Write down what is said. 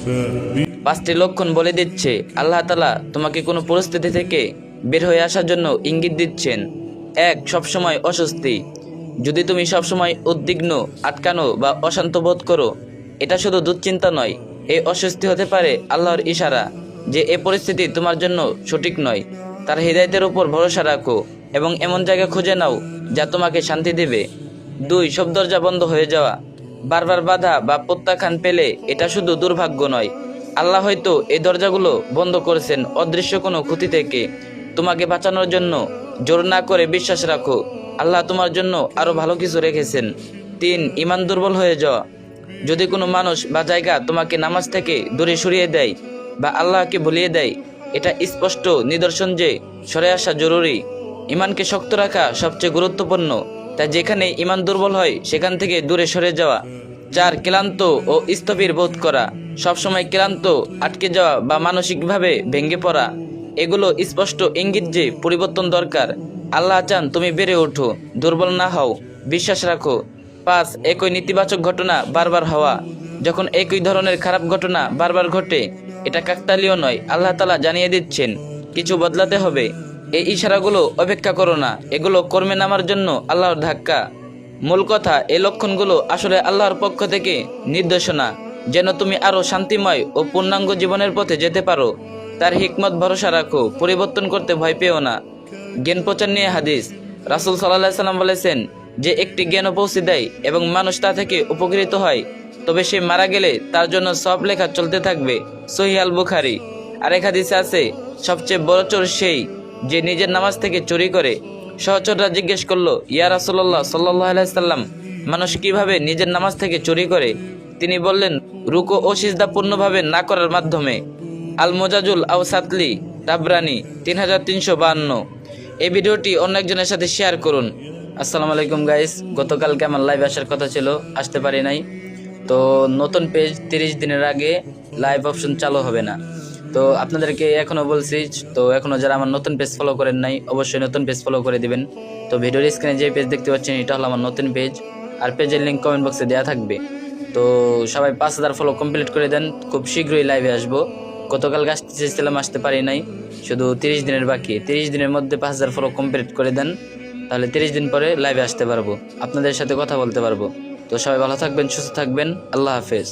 5টি লক্ষণ বলে দিচ্ছে আল্লাহ তাআলা তোমাকে কোনো পরিস্থিতি থেকে বের হয়ে আসার জন্য ইঙ্গিত দিচ্ছেন। 1. সবসময় অস্বস্তি। যদি তুমি সবসময় উদ্বিগ্ন, আটকানো বা অশান্ত বোধ করো, এটা শুধু দুশ্চিন্তা নয়, এই অস্বস্তি হতে পারে আল্লাহর ইশারা যে এই পরিস্থিতি তোমার জন্য সঠিক নয়। তার হিদায়াতের উপর ভরসা রাখো এবং এমন জায়গা খুঁজে নাও যা তোমাকে শান্তি দেবে। 2. সব দরজা বন্ধ হয়ে যাওয়া। বারবার বাধা বা প্রত্যাখ্যান পেলে এটা শুধু দুর্ভাগ্য নয়, আল্লাহ হয়তো এই দরজাগুলো বন্ধ করেছেন অদৃশ্য কোনো ক্ষতি থেকে তোমাকে বাঁচানোর জন্য। জোর না করে বিশ্বাস রাখো, আল্লাহ তোমার জন্য আরও ভালো কিছু রেখেছেন। 3. ঈমান দুর্বল হয়ে যাওয়া। যদি কোনো মানুষ বা জায়গা তোমাকে নামাজ থেকে দূরে সরিয়ে দেয় বা আল্লাহকে ভুলিয়ে দেয়, এটা স্পষ্ট নিদর্শন যে সরে আসা জরুরি। ঈমানকে শক্ত রাখা সবচেয়ে গুরুত্বপূর্ণ, তাই যেখানে ঈমান দুর্বল হয় সেখান থেকে দূরে সরে যাওয়া। 4. ক্লান্ত ও স্থবির বোধ করা। সবসময় ক্লান্ত, আটকে যাওয়া বা মানসিকভাবে ভেঙে পড়া, এগুলো স্পষ্ট ইঙ্গিত যে পরিবর্তন দরকার। আল্লাহ চান তুমি বেড়ে ওঠো, দুর্বল না হও, বিশ্বাস রাখো। 5. একই নেতিবাচক ঘটনা বারবার হওয়া। যখন একই ধরনের খারাপ ঘটনা বারবার ঘটে, এটা কাকতালীয় নয়, আল্লাহ তাআলা জানিয়ে দিচ্ছেন কিছু বদলাতে হবে। এই ইশারাগুলো অপেক্ষা করো না, এগুলো কর্মে নামার জন্য আল্লাহর ধাক্কা। মূল কথা, এই লক্ষণগুলো আসলে আল্লাহর পক্ষ থেকে নির্দেশনা, যেন তুমি আরও শান্তিময় ও পূর্ণাঙ্গ জীবনের পথে যেতে পারো। তার হিকমত ভরসা রাখো, পরিবর্তন করতে ভয় পেও না। জ্ঞান প্রচার নিয়ে হাদিস। রাসূল সাল্লাল্লাহু আলাইহি সাল্লাম বলেছেন, যে একটি জ্ঞানও পৌঁছে দেয় এবং মানুষ তা থেকে উপকৃত হয়, তবে সে মারা গেলে তার জন্য সব লেখা চলতে থাকবে। সহিহ আল বুখারী। আরেক হাদিসে আছে, সবচেয়ে বড় চোর সেই যে নিজের নামাজ থেকে চুরি করে। সহচররা জিজ্ঞেস করলো, ইয়া রাসূলুল্লাহ সাল্লাল্লাহু আলাইহি সাল্লাম, মানুষ কিভাবে নিজের নামাজ থেকে চুরি করে? তিনি বললেন, রুকু ও সিজদা পূর্ণভাবে না করার মাধ্যমে। আল মুজাজুল আও সাতলি, তাবরানি 3352। এই ভিডিওটি অন্য একজনের সাথে শেয়ার করুন। আসসালামু আলাইকুম গাইস, গতকালকে আমার লাইভ আসার কথা ছিল, আসতে পারি নাই। তো নতুন পেজ 30 দিনের আগে লাইভ অপশন চালু হবে না। তো আপনাদেরকে এখনও বলছি, তো এখনও যারা আমার নতুন পেজ ফলো করেন নাই, অবশ্যই নতুন পেজ ফলো করে দিবেন। তো ভিডিওর স্ক্রিনে যে পেজ দেখতে পাচ্ছেন, এটা হলো আমার নতুন পেজ, আর পেজের লিঙ্ক কমেন্ট বক্সে দেওয়া থাকবে। তো সবাই 5000 ফলো কমপ্লিট করে দেন, খুব শীঘ্রই লাইভে আসবো। গতকালকে আসতে চেয়েছিলাম, আসতে পারি নাই, শুধু 30 দিনের বাকি। 30 দিনের মধ্যে 5000 ফলো কমপ্লিট করে দেন, তাহলে 30 দিন পরে লাইভে আসতে পারবো, আপনাদের সাথে কথা বলতে পারবো। তো সবাই ভালো থাকবেন, সুস্থ থাকবেন, আল্লাহ হাফেজ।